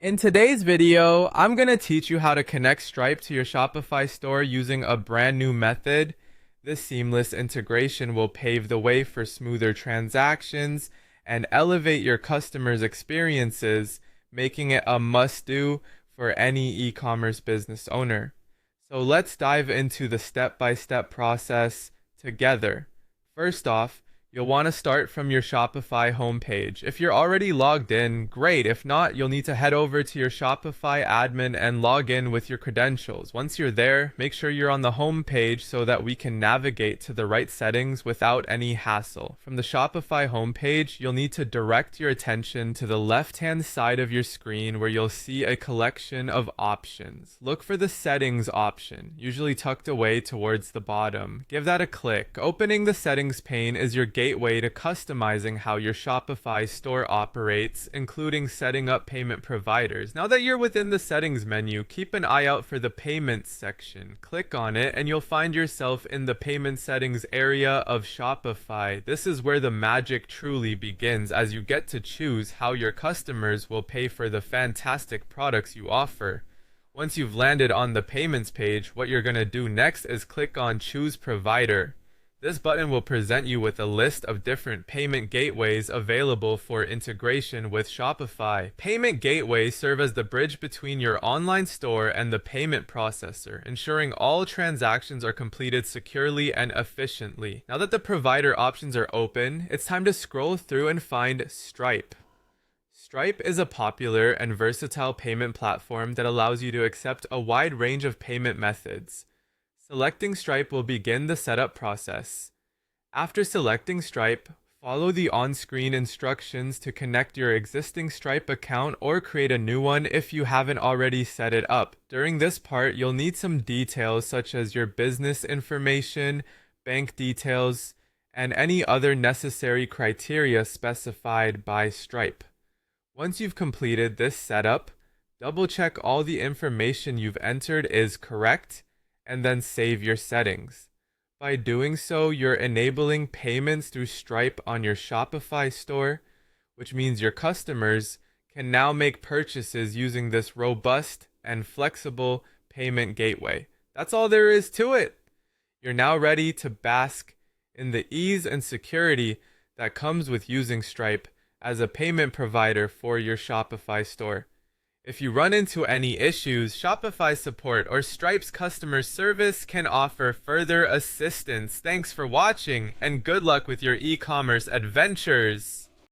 In today's video, I'm going to teach you how to connect Stripe to your Shopify store using a brand new method. This seamless integration will pave the way for smoother transactions and elevate your customers' experiences, making it a must-do for any e-commerce business owner. So let's dive into the step-by-step process together. First off, you'll want to start from your Shopify homepage. If you're already logged in, great. If not, you'll need to head over to your Shopify admin and log in with your credentials. Once you're there, make sure you're on the home page so that we can navigate to the right settings without any hassle. From the Shopify homepage, you'll need to direct your attention to the left-hand side of your screen where you'll see a collection of options. Look for the settings option, usually tucked away towards the bottom. Give that a click. Opening the settings pane is your gateway to customizing how your Shopify store operates, including setting up payment providers. Now that you're within the settings menu, keep an eye out for the payments section. Click on it and you'll find yourself in the payment settings area of Shopify. This is where the magic truly begins, as you get to choose how your customers will pay for the fantastic products you offer. Once you've landed on the payments page, what you're going to do next is click on Choose Provider. This button will present you with a list of different payment gateways available for integration with Shopify. Payment gateways serve as the bridge between your online store and the payment processor, ensuring all transactions are completed securely and efficiently. Now that the provider options are open, it's time to scroll through and find Stripe. Stripe is a popular and versatile payment platform that allows you to accept a wide range of payment methods. Selecting Stripe will begin the setup process. After selecting Stripe, follow the on-screen instructions to connect your existing Stripe account or create a new one if you haven't already set it up. During this part, you'll need some details such as your business information, bank details, and any other necessary criteria specified by Stripe. Once you've completed this setup, double-check all the information you've entered is correct, and then save your settings. By doing so, you're enabling payments through Stripe on your Shopify store, which means your customers can now make purchases using this robust and flexible payment gateway. That's all there is to it. You're now ready to bask in the ease and security that comes with using Stripe as a payment provider for your Shopify store. If you run into any issues, Shopify support or Stripe's customer service can offer further assistance. Thanks for watching, and good luck with your e-commerce adventures!